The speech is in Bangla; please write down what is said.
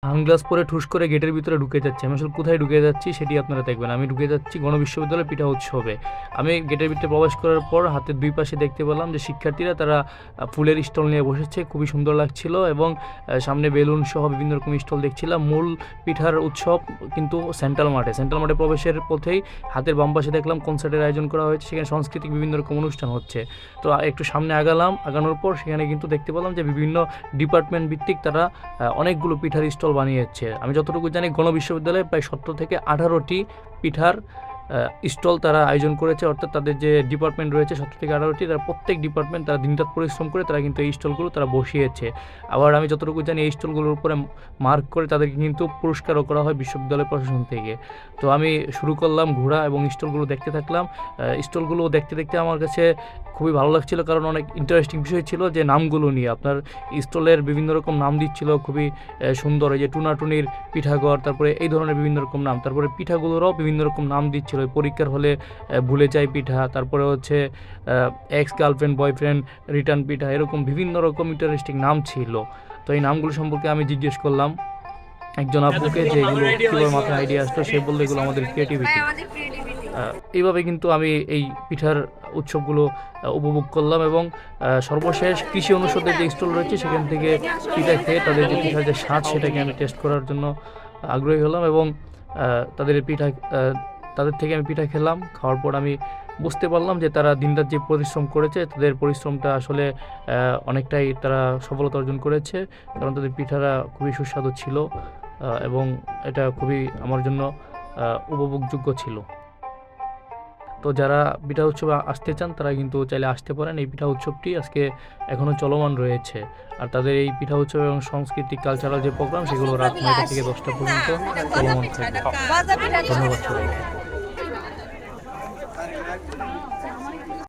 সানগ্লাস পরে ঠুস করে গেটের ভিতরে ঢুকে যাচ্ছি। আমি আসলে কোথায় ঢুকে যাচ্ছি সেটি আপনারা দেখবেন। আমি ঢুকে যাচ্ছি গণবিশ্ববিদ্যালয় পিঠা উৎসবে। আমি গেটের ভিতরে প্রবেশ করার পর হাতের দুই পাশে দেখতে পেলাম যে শিক্ষার্থীরা তারা ফুলের স্টল নিয়ে বসেছে, খুবই সুন্দর লাগছিল। এবং সামনে বেলুন সহ বিভিন্ন রকম স্টল দেখছিলাম। মূল পিঠার উৎসব কিন্তু সেন্ট্রাল মাঠে প্রবেশের পথেই হাতের বাম পাশে দেখলাম কনসার্টের আয়োজন করা হয়েছে, সেখানে সাংস্কৃতিক বিভিন্ন রকম অনুষ্ঠান হচ্ছে। তো একটু সামনে আগানোর পর সেখানে কিন্তু দেখতে পেলাম যে বিভিন্ন ডিপার্টমেন্ট ভিত্তিক তারা অনেকগুলো পিঠার স্টল বানিয়েছে। আমি যতটুকু জানি গণবিশ্ববিদ্যালয়ে প্রায় 17 থেকে 18টি পিঠার স্টল তারা আয়োজন করেছে। অর্থাৎ তাদের যে ডিপার্টমেন্ট রয়েছে 17 থেকে 18টি, তারা প্রত্যেক ডিপার্টমেন্ট তারা দিনরাত পরিশ্রম করে তারা কিন্তু এই স্টলগুলো তারা বসিয়েছে। আবার আমি যতটুকু জানি এই স্টলগুলোর উপরে মার্ক করে তাদেরকে কিন্তু পুরস্কারও করা হয় বিশ্ববিদ্যালয় প্রশাসন থেকে। তো আমি শুরু করলাম ঘোরা এবং স্টলগুলো দেখতে থাকলাম। স্টলগুলো দেখতে দেখতে আমার কাছে খুবই ভালো লাগছিল, কারণ অনেক ইন্টারেস্টিং বিষয় ছিল যে নামগুলো নিয়ে আপনার স্টলের বিভিন্ন রকম নাম দিচ্ছিল, খুবই সুন্দর। এই যে টুনাটুনির পিঠাঘর, তারপরে এই ধরনের বিভিন্ন রকম নাম, তারপরে পিঠাগুলোরও বিভিন্ন রকম নাম দিচ্ছিল। পরীক্ষার হলে ভুলে যাই পিঠা, তারপরে হচ্ছে এক্স গার্লফ্রেন্ড বয়ফ্রেন্ড রিটার্ন পিঠা, এরকম বিভিন্ন রকম ইন্টারেস্টিং নাম ছিল। তো এই নামগুলো সম্পর্কে আমি জিজ্ঞেস করলাম একজন আপুকে যে এগুলো কীভাবে মাথায় আইডিয়া আসলো। সে বললো এগুলো আমাদের ক্রিয়েটিভিটি। এইভাবে কিন্তু আমি এই পিঠার উৎসবগুলো উপভোগ করলাম। এবং সর্বশেষ কৃষি অনুষদের যে স্টল রয়েছে সেখান থেকে পিঠা খেয়ে তাদের যে পিঠার যে স্বাদ সেটাকে আমি টেস্ট করার জন্য আগ্রহী হলাম। এবং তাদের থেকে আমি পিঠা খেলাম। খাওয়ার পর আমি বুঝতে পারলাম যে তারা দিনরাত যে পরিশ্রম করেছে, তাদের পরিশ্রমটা আসলে অনেকটাই তারা সফলতা অর্জন করেছে, কারণ তাদের পিঠারা খুবই সুস্বাদু ছিল এবং এটা খুবই আমার জন্য উপভোগযোগ্য ছিল। তো যারা পিঠা উৎসবে আসতে চান তারা কিন্তু চাইলে আসতে পারেন। এই পিঠা উৎসবটি আজকে এখনও চলমান রয়েছে। আর তাদের এই পিঠা উৎসব এবং সাংস্কৃতিক কালচারাল যে প্রোগ্রাম সেগুলো রাত 9টা থেকে 10টা পর্যন্ত চলমান থাকবে। ধন্যবাদ সবাইকে।